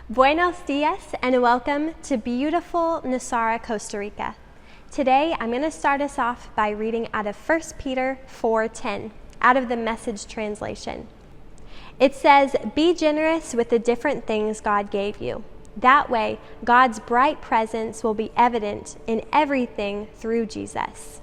Buenos dias and welcome to beautiful Nosara, Costa Rica. Today I'm going to start us off by reading out of 1 Peter 4:10 out of the Message translation. It says, "Be generous with the different things God gave you. That way, God's bright presence will be evident in everything through Jesus."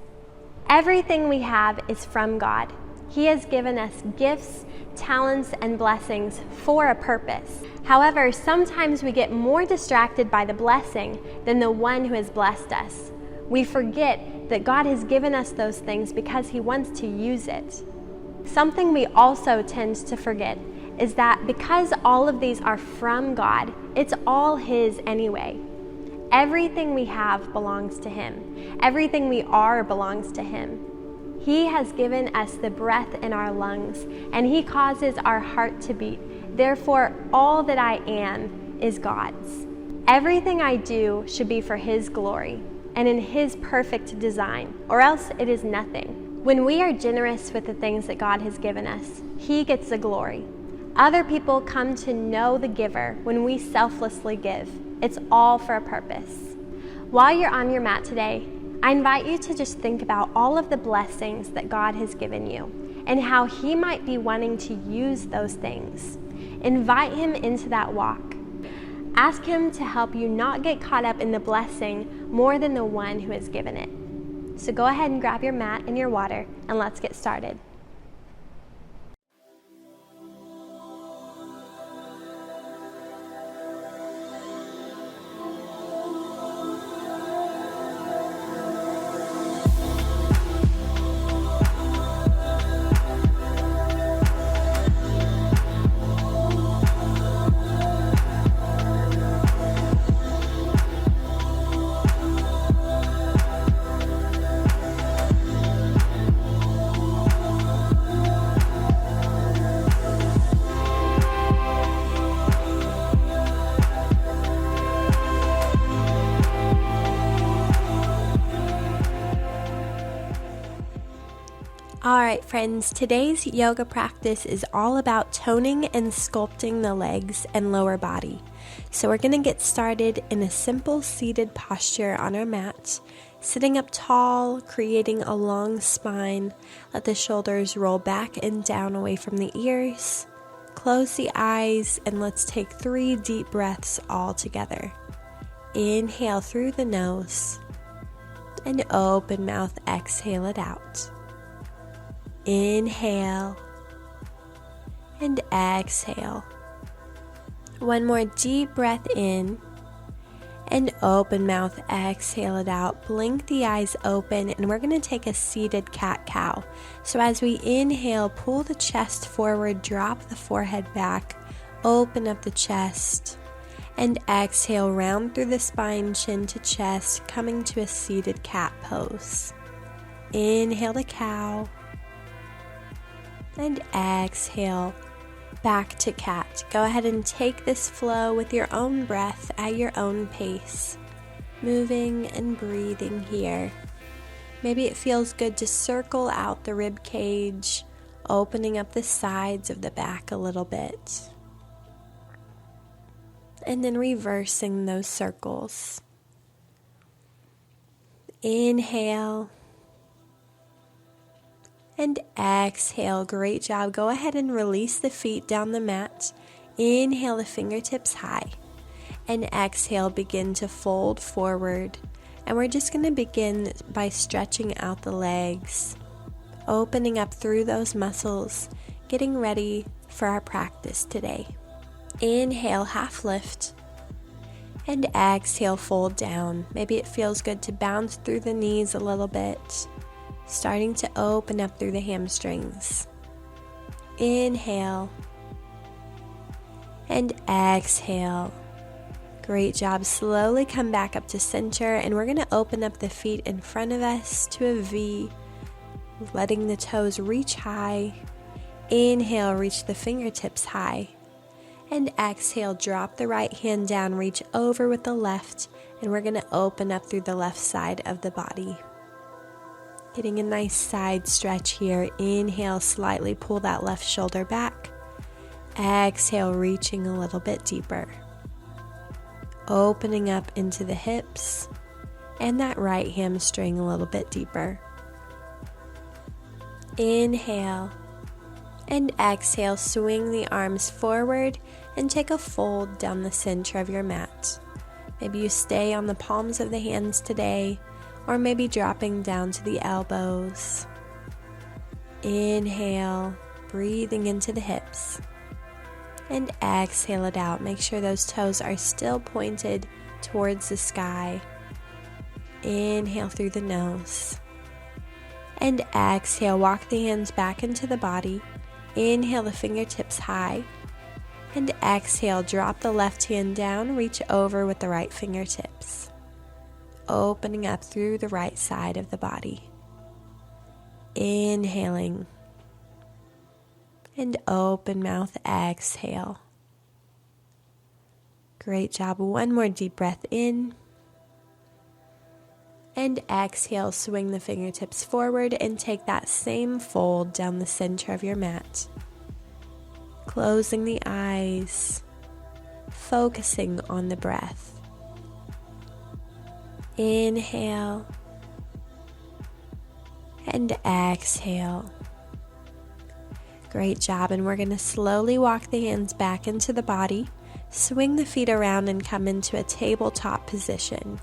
Everything we have is from God. He has given us gifts, talents, and blessings for a purpose. However, sometimes we get more distracted by the blessing than the one who has blessed us. We forget that God has given us those things because He wants to use it. Something we also tend to forget is that because all of these are from God, it's all His anyway. Everything we have belongs to Him. Everything we are belongs to Him. He has given us the breath in our lungs, and He causes our heart to beat. Therefore, all that I am is God's. Everything I do should be for His glory and in His perfect design, or else it is nothing. When we are generous with the things that God has given us, He gets the glory. Other people come to know the giver when we selflessly give. It's all for a purpose. While you're on your mat today, I invite you to just think about all of the blessings that God has given you and how He might be wanting to use those things. Invite Him into that walk. Ask Him to help you not get caught up in the blessing more than the one who has given it. So go ahead and grab your mat and your water, and let's get started. Alright friends, today's yoga practice is all about toning and sculpting the legs and lower body. So we're going to get started in a simple seated posture on our mat, sitting up tall, creating a long spine. Let the shoulders roll back and down away from the ears. Close the eyes and let's take 3 deep breaths all together. Inhale through the nose and open mouth, exhale it out. Inhale and exhale. One more deep breath in and open mouth, exhale it out. Blink the eyes open and we're going to take a seated cat-cow. So as we inhale, pull the chest forward, drop the forehead back, open up the chest, and exhale, round through the spine, chin to chest, coming to a seated cat pose. Inhale the cow. And exhale, back to cat. Go ahead and take this flow with your own breath at your own pace. Moving and breathing here. Maybe it feels good to circle out the rib cage, opening up the sides of the back a little bit. And then reversing those circles. Inhale. And exhale. Great job. Go ahead and release the feet down the mat. Inhale the fingertips high. And exhale, begin to fold forward. And we're just going to begin by stretching out the legs, opening up through those muscles, getting ready for our practice today. Inhale, half lift. And exhale, fold down. Maybe it feels good to bounce through the knees a little bit. Starting to open up through the hamstrings. Inhale and exhale. Great job. Slowly come back up to center and we're going to open up the feet in front of us to a V, letting the toes reach high. Inhale, reach the fingertips high. And exhale, drop the right hand down, reach over with the left, and we're going to open up through the left side of the body. Getting a nice side stretch here. Inhale, slightly pull that left shoulder back. Exhale, reaching a little bit deeper. opening up into the hips and that right hamstring a little bit deeper. Inhale and exhale, swing the arms forward and take a fold down the center of your mat. Maybe you stay on the palms of the hands today, or maybe dropping down to the elbows. Inhale, breathing into the hips. And exhale it out. Make sure those toes are still pointed towards the sky. Inhale through the nose. And exhale, walk the hands back into the body. Inhale the fingertips high. And exhale, drop the left hand down, reach over with the right fingertips. Opening up through the right side of the body. Inhaling. And open mouth, exhale. Great job. One more deep breath in. And exhale, swing the fingertips forward and take that same fold down the center of your mat. Closing the eyes, focusing on the breath. Inhale and exhale. Great job, and we're going to slowly walk the hands back into the body, swing the feet around and come into a tabletop position.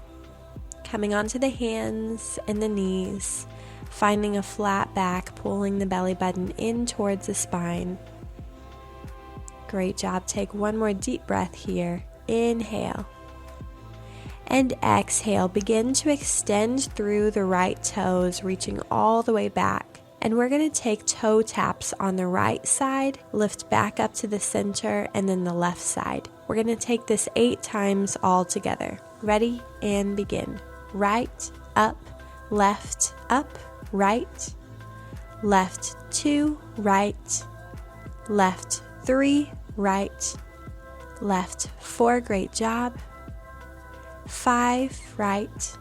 Coming onto the hands and the knees, finding a flat back, pulling the belly button in towards the spine. Great job. Take one more deep breath here. Inhale. And exhale. Begin to extend through the right toes, reaching all the way back. And we're going to take toe taps on the right side, lift back up to the center, and then the left side. We're going to take this 8 times all together. Ready? And begin. Right, up, left, right, left 2, right, left 3, right, left 4, great job, 5, right,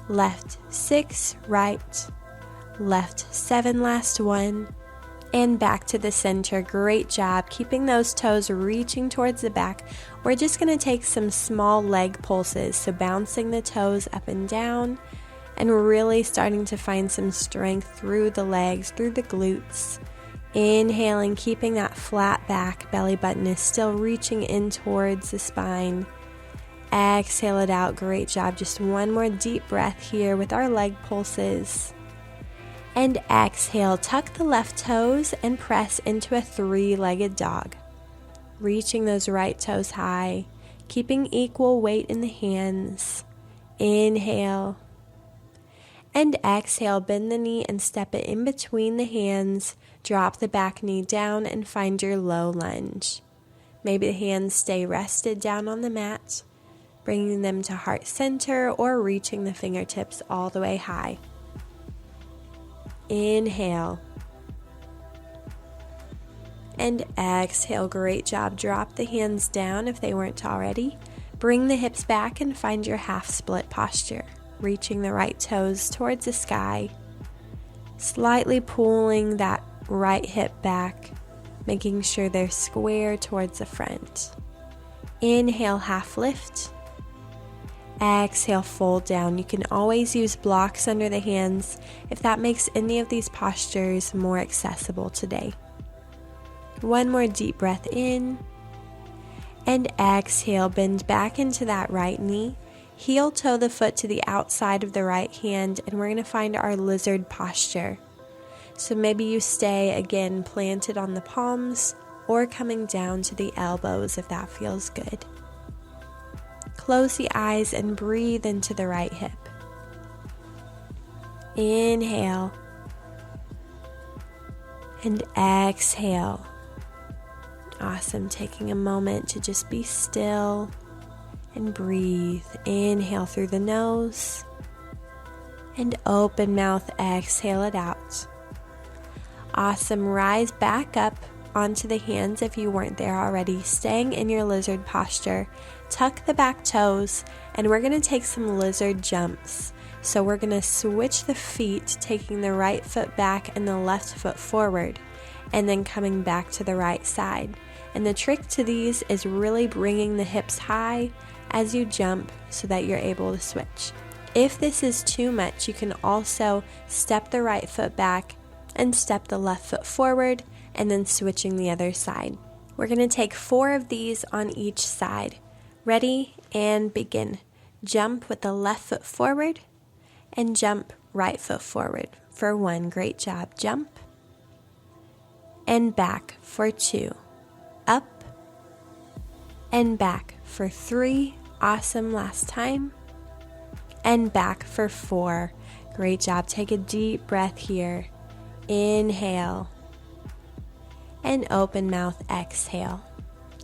left 6, right, left 7, last one, and back to the center. Great job. Keeping those toes reaching towards the back. We're just going to take some small leg pulses, so bouncing the toes up and down, and really starting to find some strength through the legs, through the glutes. Inhaling, keeping that flat back, belly button is still reaching in towards the spine. Exhale it out. Great job. Just one more deep breath here with our leg pulses. And exhale, tuck the left toes and press into a 3-legged dog. Reaching those right toes high, keeping equal weight in the hands. Inhale. And exhale, bend the knee and step it in between the hands. Drop the back knee down and find your low lunge. Maybe the hands stay rested down on the mat, bringing them to heart center or reaching the fingertips all the way high. Inhale. And exhale. Great job. Drop the hands down if they weren't already. Bring the hips back and find your half split posture. Reaching the right toes towards the sky. Slightly pulling that right hip back, making sure they're square towards the front. Inhale, half lift. Exhale, fold down. You can always use blocks under the hands if that makes any of these postures more accessible today. One more deep breath in. And exhale, bend back into that right knee. Heel toe the foot to the outside of the right hand, and we're going to find our lizard posture. So maybe you stay again planted on the palms or coming down to the elbows if that feels good. Close the eyes and breathe into the right hip. Inhale. And exhale. Awesome. Taking a moment to just be still and breathe. Inhale through the nose. And open mouth, exhale it out. Awesome. Rise back up onto the hands if you weren't there already, staying in your lizard posture. Tuck the back toes, and we're going to take some lizard jumps. So we're going to switch the feet, taking the right foot back and the left foot forward, and then coming back to the right side. And the trick to these is really bringing the hips high, as you jump so that you're able to switch. If this is too much, you can also step the right foot back and step the left foot forward and then switching the other side. We're going to take 4 of these on each side. Ready and begin. Jump with the left foot forward and jump right foot forward for 1. Great job. Jump and back for 2. Up and back for 3. Awesome. Last time. And back for 4. Great job. Take a deep breath here. Inhale. And open mouth, exhale.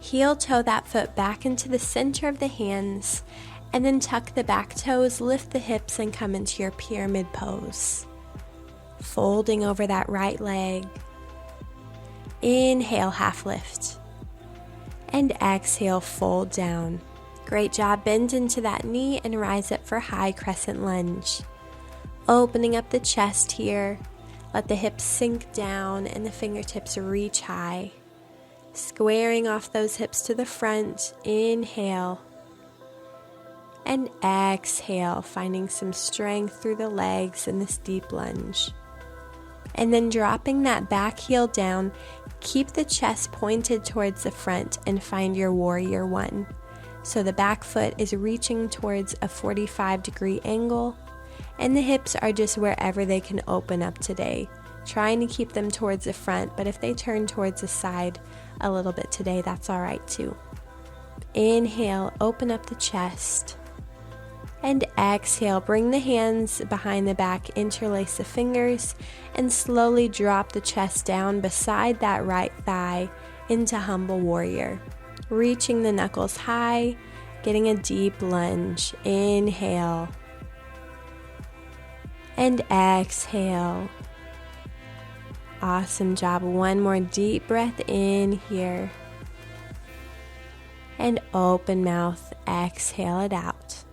Heel toe that foot back into the center of the hands, and then tuck the back toes, lift the hips, and come into your pyramid pose. Folding over that right leg. Inhale, half lift. And exhale, fold down. Great job. Bend into that knee and rise up for high crescent lunge. Opening up the chest here. Let the hips sink down and the fingertips reach high. Squaring off those hips to the front. Inhale. And exhale, finding some strength through the legs in this deep lunge. And then dropping that back heel down, keep the chest pointed towards the front and find your warrior 1. So the back foot is reaching towards a 45-degree angle, and the hips are just wherever they can open up today. Trying to keep them towards the front, but if they turn towards the side a little bit today, that's all right too. Inhale, open up the chest. And exhale, bring the hands behind the back, interlace the fingers, and slowly drop the chest down beside that right thigh into humble warrior. Reaching the knuckles high, getting a deep lunge. Inhale. And exhale. Awesome job. 1 more deep breath in here. And open mouth, exhale it out.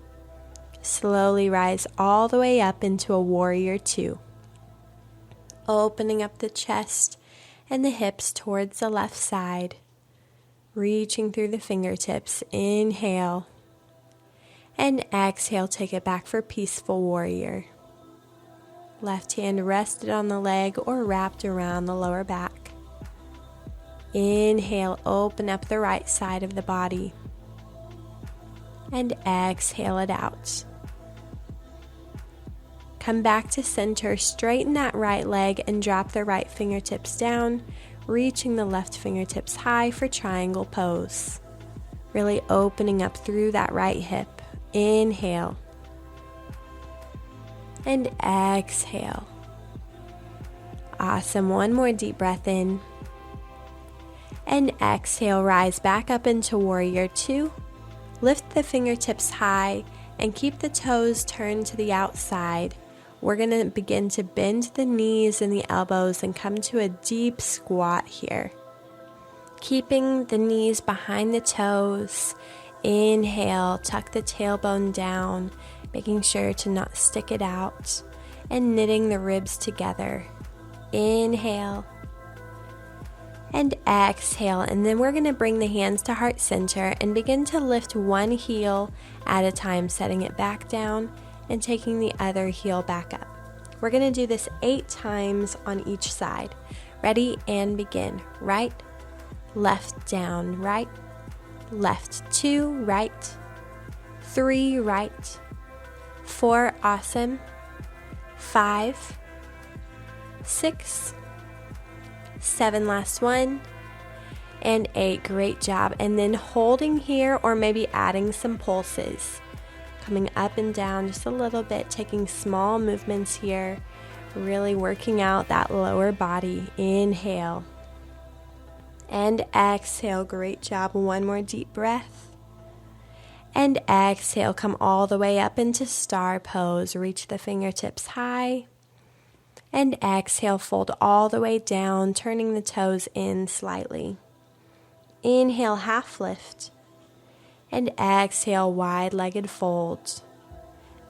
Slowly rise all the way up into a warrior 2. Opening up the chest and the hips towards the left side. Reaching through the fingertips. Inhale. And exhale, take it back for peaceful warrior. Left hand rested on the leg or wrapped around the lower back. Inhale, open up the right side of the body. And exhale it out. Come back to center, straighten that right leg and drop the right fingertips down, reaching the left fingertips high for triangle pose. Really opening up through that right hip. Inhale. And exhale. Awesome. 1 more deep breath in. And exhale, rise back up into warrior 2. Lift the fingertips high and keep the toes turned to the outside. We're going to begin to bend the knees and the elbows and come to a deep squat here. Keeping the knees behind the toes. Inhale, tuck the tailbone down, making sure to not stick it out, and knitting the ribs together. Inhale. And exhale, and then we're going to bring the hands to heart center and begin to lift one heel at a time, setting it back down and taking the other heel back up. We're going to do this 8 times on each side. Ready and begin. Right, left, down, right, left, 2, right, 3, right, 4, awesome, 5, 6, 7, last one, and 8, great job. And then holding here or maybe adding some pulses, coming up and down just a little bit, taking small movements here, really working out that lower body. Inhale and exhale, great job. 1 more deep breath. And exhale, come all the way up into star pose, reach the fingertips high. And exhale, fold all the way down, turning the toes in slightly. Inhale, half lift. And exhale, wide-legged folds.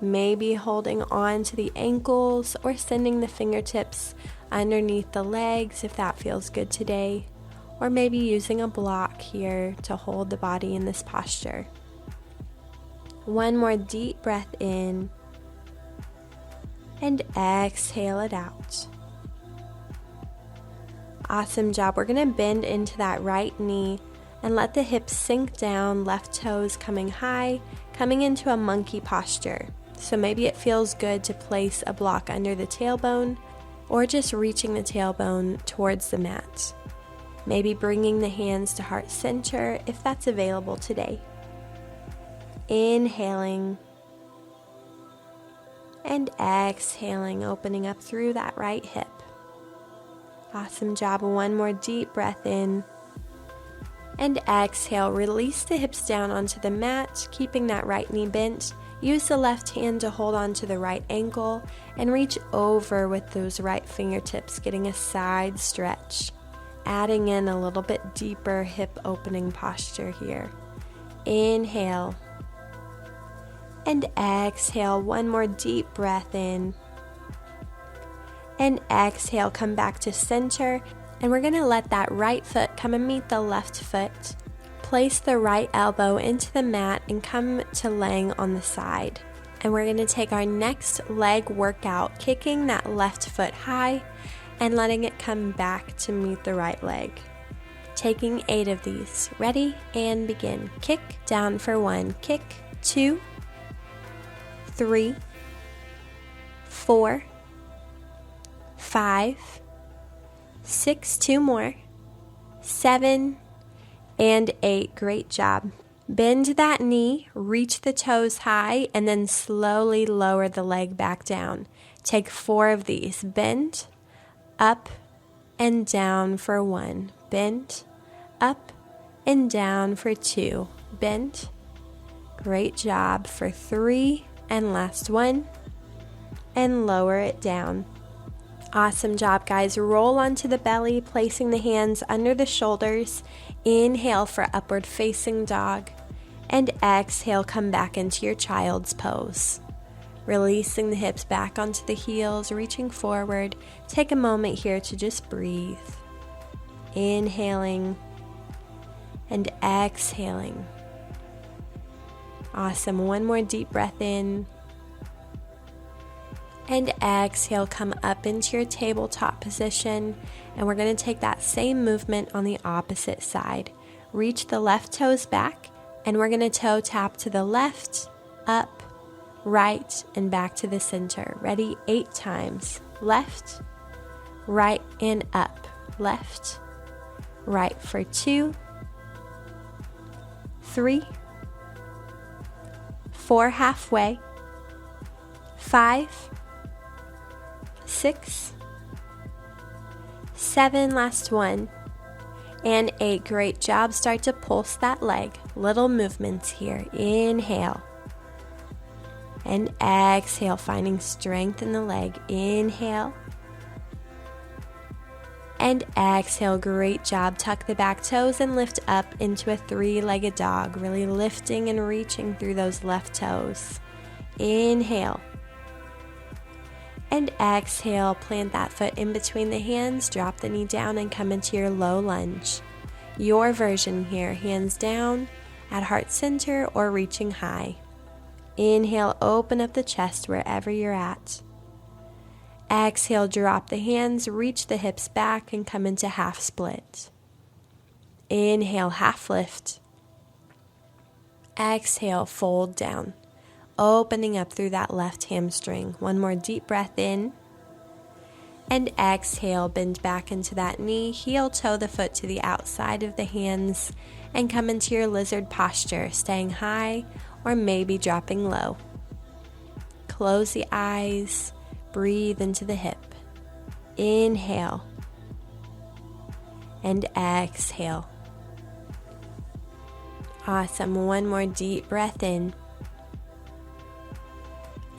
Maybe holding on to the ankles or sending the fingertips underneath the legs if that feels good today. Or maybe using a block here to hold the body in this posture. One more deep breath in. And exhale it out. Awesome job. We're going to bend into that right knee and let the hips sink down, left toes coming high, coming into a monkey posture. So maybe it feels good to place a block under the tailbone or just reaching the tailbone towards the mat. Maybe bringing the hands to heart center if that's available today. Inhaling and exhaling, opening up through that right hip. Awesome job. One more deep breath in. And exhale, release the hips down onto the mat, keeping that right knee bent. Use the left hand to hold on to the right ankle and reach over with those right fingertips, getting a side stretch. Adding in a little bit deeper hip opening posture here. Inhale. And exhale, one more deep breath in. And exhale, come back to center. And we're going to let that right foot come and meet the left foot. Place the right elbow into the mat and come to laying on the side. And we're going to take our next leg workout, kicking that left foot high and letting it come back to meet the right leg. Taking 8 of these. Ready and begin. Kick down for 1. Kick 2, 3, 4, 5, 6, 2 more, 7, and 8. Great job. Bend that knee, reach the toes high, and then slowly lower the leg back down. Take 4 of these. Bend, up, and down for 1. Bend, up, and down for 2. Bend. Great job for 3, and last 1, and lower it down. Awesome job, guys. Roll onto the belly, placing the hands under the shoulders. Inhale for upward facing dog. And exhale, come back into your child's pose. Releasing the hips back onto the heels, reaching forward. Take a moment here to just breathe. Inhaling and exhaling. Awesome. One more deep breath in. And exhale, come up into your tabletop position. And we're going to take that same movement on the opposite side. Reach the left toes back, and we're going to toe tap to the left, up, right, and back to the center. Ready? 8 times. Left, right, and up. Left, right for 2, 3, 4 halfway, 5, 6, 7, last 1, and 8. Great job. Start to pulse that leg. Little movements here. Inhale and exhale, finding strength in the leg. Inhale and exhale. Great job. Tuck the back toes and lift up into a 3-legged dog. Really lifting and reaching through those left toes. Inhale. And exhale, plant that foot in between the hands, drop the knee down and come into your low lunge. Your version here, hands down at heart center or reaching high. Inhale, open up the chest wherever you're at. Exhale, drop the hands, reach the hips back and come into half split. Inhale, half lift. Exhale, fold down. Opening up through that left hamstring. One more deep breath in. And exhale, bend back into that knee. Heel toe the foot to the outside of the hands and come into your lizard posture, staying high or maybe dropping low. Close the eyes. Breathe into the hip. Inhale. And exhale. Awesome. One more deep breath in.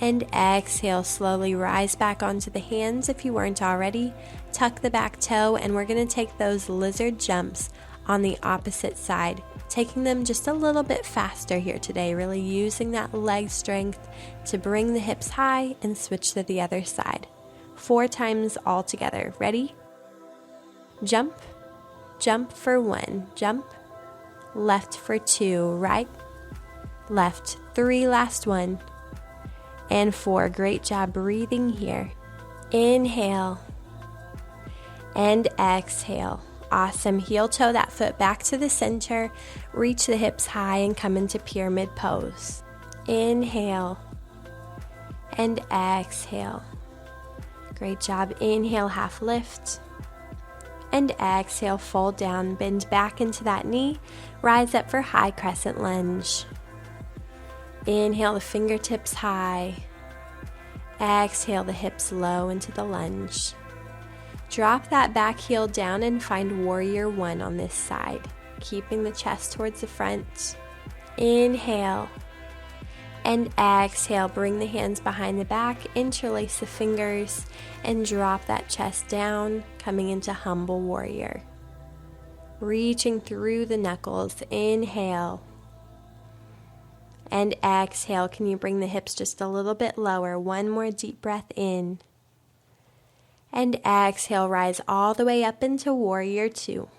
And exhale, slowly rise back onto the hands if you weren't already. Tuck the back toe, and we're going to take those lizard jumps on the opposite side, taking them just a little bit faster here today, really using that leg strength to bring the hips high and switch to the other side. 4 times all together. Ready? Jump, jump for 1, jump, left for 2, right, left 3, last one, and 4. Great job breathing here. Inhale and exhale. Awesome. Heel toe that foot back to the center. Reach the hips high and come into pyramid pose. Inhale and exhale. Great job. Inhale, half lift. And exhale, fold down, bend back into that knee. Rise up for high crescent lunge. Inhale, the fingertips high. Exhale, the hips low into the lunge. Drop that back heel down and find warrior 1 on this side, keeping the chest towards the front. Inhale and exhale, bring the hands behind the back, interlace the fingers, and drop that chest down, coming into humble warrior. Reaching through the knuckles, inhale. And exhale, can you bring the hips just a little bit lower? One more deep breath in. And exhale, rise all the way up into warrior 2.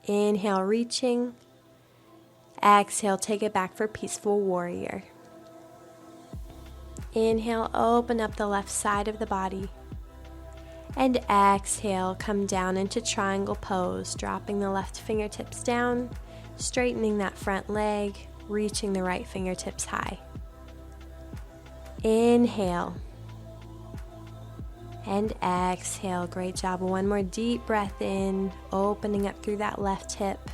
Inhale, reaching. Exhale, take it back for peaceful warrior. Inhale, open up the left side of the body. And exhale, come down into triangle pose, dropping the left fingertips down, straightening that front leg, reaching the right fingertips high. Inhale. And exhale. Great job. One more deep breath in, opening up through that left hip.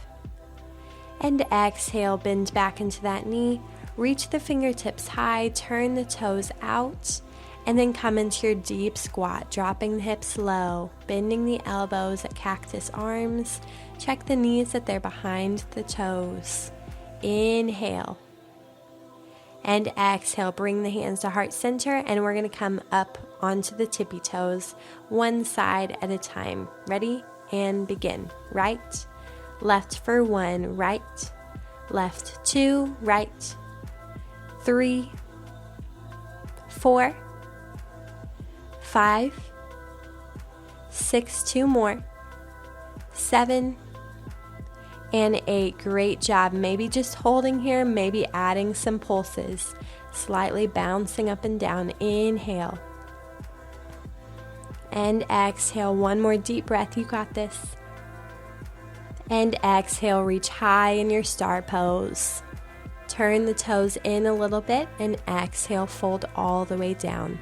And exhale, bend back into that knee, reach the fingertips high, turn the toes out, and then come into your deep squat, dropping the hips low, bending the elbows at cactus arms. Check the knees that they're behind the toes. Inhale. And exhale, bring the hands to heart center, and we're going to come up onto the tippy toes, one side at a time. Ready? And begin. Right, left for 1, right, left 2, right, 3, 4, 5, 6, 2 more, 7, and 8. Great job. Maybe just holding here, maybe adding some pulses, slightly bouncing up and down. Inhale. And exhale. One more deep breath. You got this. And exhale. Reach high in your star pose. Turn the toes in a little bit and exhale. Fold all the way down.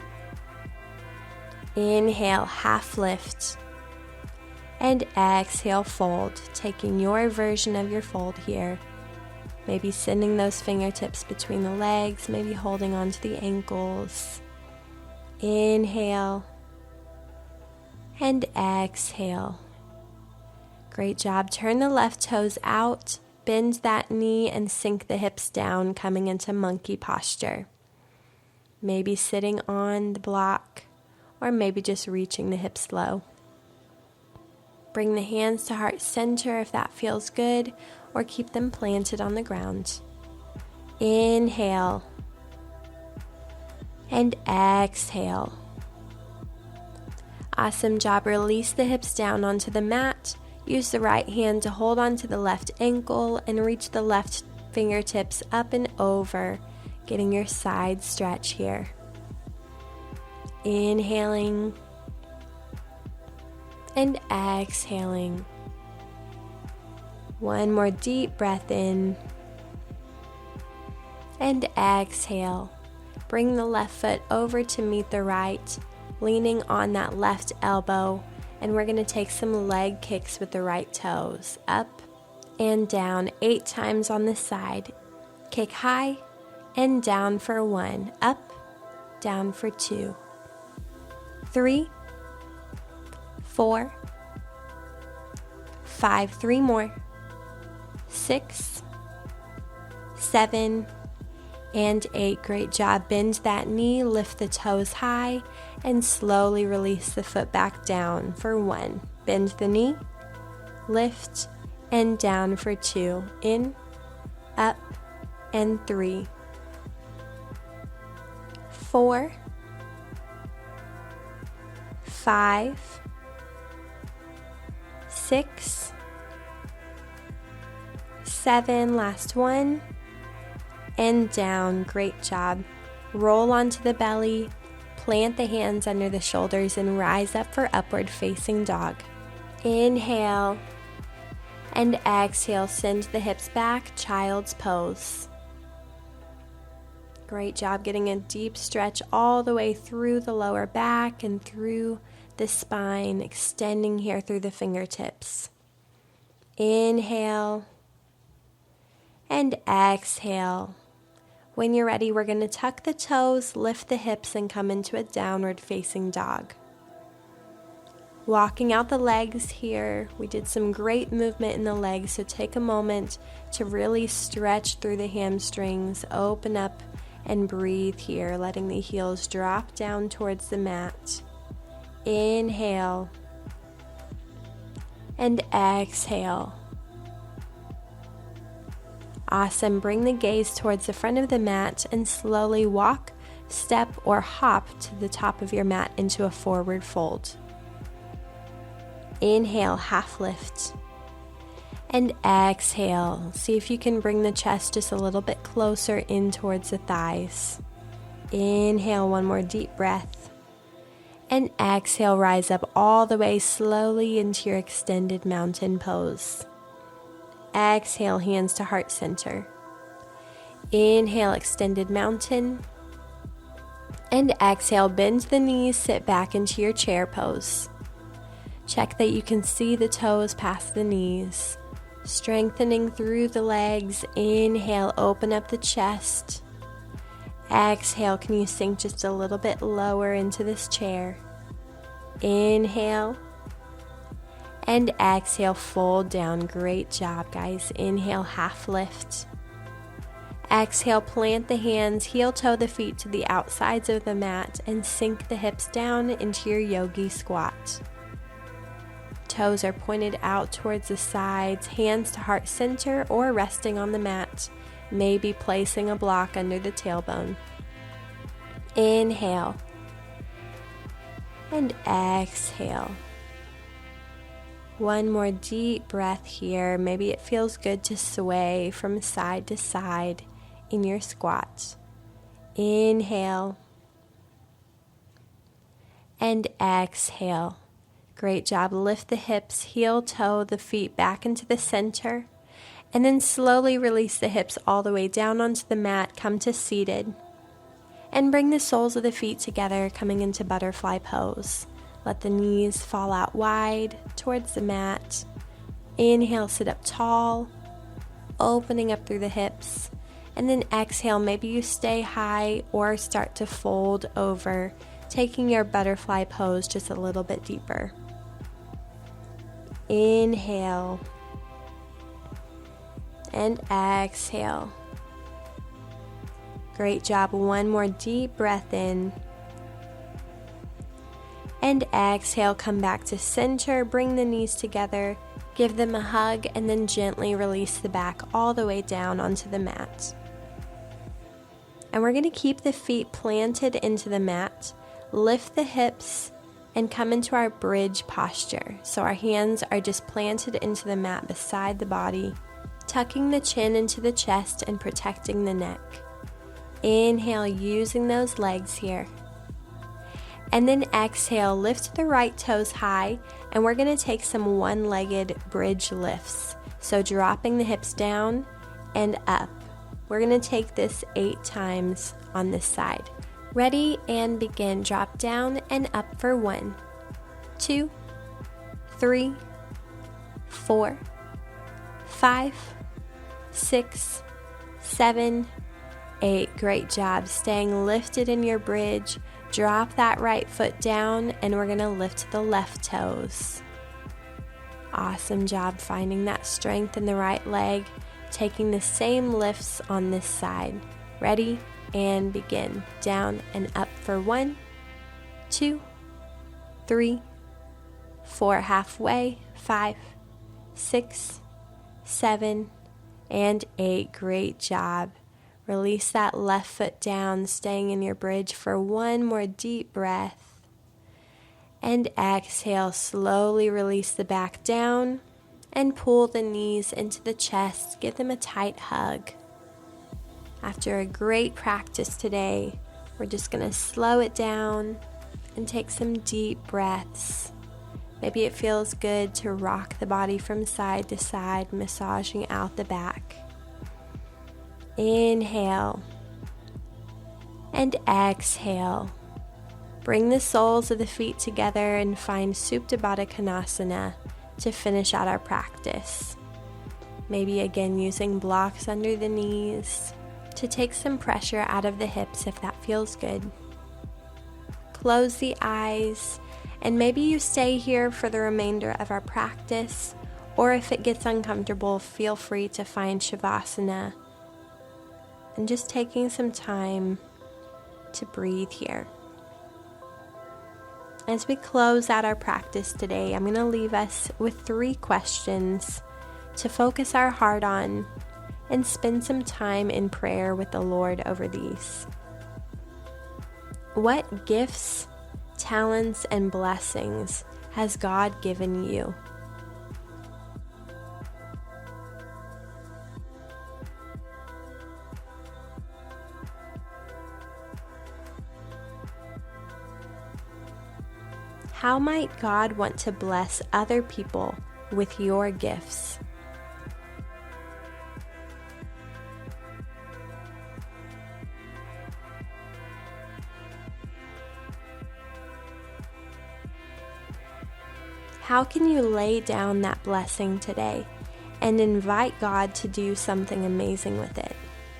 Inhale. Half lift. And exhale, fold, taking your version of your fold here. Maybe sending those fingertips between the legs, maybe holding onto the ankles. Inhale. And exhale. Great job. Turn the left toes out, bend that knee, and sink the hips down, coming into monkey posture. Maybe sitting on the block, or maybe just reaching the hips low. Bring the hands to heart center if that feels good, or keep them planted on the ground. Inhale. And exhale. Awesome job. Release the hips down onto the mat. Use the right hand to hold onto the left ankle and reach the left fingertips up and over, getting your side stretch here. Inhaling. And exhaling. One more deep breath in. And exhale. Bring the left foot over to meet the right, leaning on that left elbow. And we're going to take some leg kicks with the right toes. Up and down 8 times on this side. Kick high and down for 1. Up, down for 2. 3, 4, 5, 3 more, 6, 7, and 8. Great job. Bend that knee, lift the toes high, and slowly release the foot back down for 1. Bend the knee, lift, and down for 2. In, up, and 3, 4, 5, 6, 7, last one, and down. Great job. Roll onto the belly, plant the hands under the shoulders, and rise up for upward facing dog. Inhale and exhale, send the hips back, child's pose. Great job getting a deep stretch all the way through the lower back and through the spine, extending here through the fingertips. Inhale and exhale. When you're ready, we're going to tuck the toes, lift the hips, and come into a downward facing dog. Walking out the legs here, we did some great movement in the legs, so take a moment to really stretch through the hamstrings, open up and breathe here, letting the heels drop down towards the mat. Inhale and exhale. Awesome. Bring the gaze towards the front of the mat and slowly walk, step, or hop to the top of your mat into a forward fold. Inhale, half lift. And exhale. See if you can bring the chest just a little bit closer in towards the thighs. Inhale, one more deep breath. And exhale, rise up all the way slowly into your extended mountain pose. Exhale, hands to heart center. Inhale, extended mountain. And exhale, bend the knees, sit back into your chair pose. Check that you can see the toes past the knees. Strengthening through the legs. Inhale, open up the chest. Exhale, can you sink just a little bit lower into this chair? Inhale. And exhale, fold down. Great job, guys. Inhale, half lift. Exhale, plant the hands, heel toe the feet to the outsides of the mat, and sink the hips down into your yogi squat. Toes are pointed out towards the sides, hands to heart center or resting on the mat, maybe placing a block under the tailbone. Inhale. And exhale. One more deep breath here. Maybe it feels good to sway from side to side in your squat. Inhale. And exhale. Great job. Lift the hips, heel toe the feet back into the center. And then slowly release the hips all the way down onto the mat. Come to seated. And bring the soles of the feet together, coming into butterfly pose. Let the knees fall out wide towards the mat. Inhale, sit up tall, opening up through the hips. And then exhale, maybe you stay high or start to fold over, taking your butterfly pose just a little bit deeper. Inhale. And exhale. Great job. One more deep breath in. And exhale, come back to center, bring the knees together, give them a hug, and then gently release the back all the way down onto the mat. And we're going to keep the feet planted into the mat, lift the hips, and come into our bridge posture. So our hands are just planted into the mat beside the body, tucking the chin into the chest and protecting the neck. Inhale, using those legs here. And then exhale, lift the right toes high, and we're going to take some one-legged bridge lifts. So dropping the hips down and up. We're going to take this 8 times on this side. Ready and begin. Drop down and up for 1, 2, 3, 4, 5, 6, 7, 8. Great job. Staying lifted in your bridge. Drop that right foot down, and we're going to lift the left toes. Awesome job finding that strength in the right leg, taking the same lifts on this side. Ready and begin. Down and up for 1, 2, 3, 4, halfway, 5, 6, 7, and 8. Great job. Release that left foot down, staying in your bridge for one more deep breath. And exhale, slowly release the back down and pull the knees into the chest. Give them a tight hug. After a great practice today, we're just going to slow it down and take some deep breaths. Maybe it feels good to rock the body from side to side, massaging out the back. Inhale and exhale. Bring the soles of the feet together and find Supta Baddha Konasana to finish out our practice. Maybe again using blocks under the knees to take some pressure out of the hips if that feels good. Close the eyes, and maybe you stay here for the remainder of our practice, or if it gets uncomfortable, feel free to find Shavasana. And just taking some time to breathe here. As we close out our practice today, I'm going to leave us with 3 questions to focus our heart on and spend some time in prayer with the Lord over these. What gifts, talents, and blessings has God given you? How might God want to bless other people with your gifts? How can you lay down that blessing today and invite God to do something amazing with it,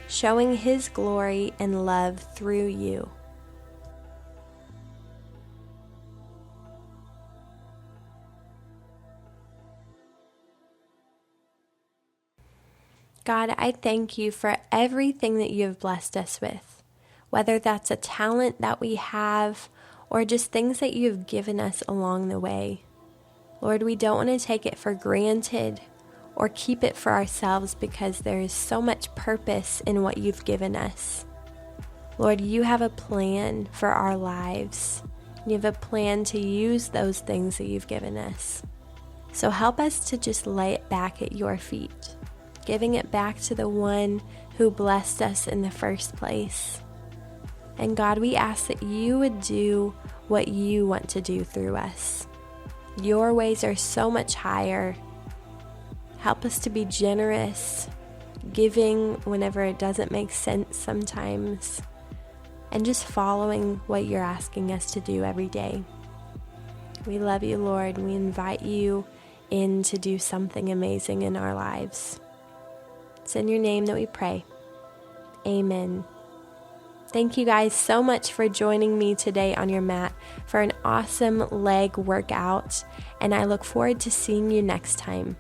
showing His glory and love through you? God, I thank you for everything that you have blessed us with, whether that's a talent that we have or just things that you have given us along the way. Lord, we don't want to take it for granted or keep it for ourselves because there is so much purpose in what you've given us. Lord, you have a plan for our lives. You have a plan to use those things that you've given us. So help us to just lay it back at your feet, giving it back to the one who blessed us in the first place. And God, we ask that you would do what you want to do through us. Your ways are so much higher. Help us to be generous, giving whenever it doesn't make sense sometimes, and just following what you're asking us to do every day. We love you, Lord, and we invite you in to do something amazing in our lives. It's in your name that we pray. Amen. Thank you guys so much for joining me today on your mat for an awesome leg workout, and I look forward to seeing you next time.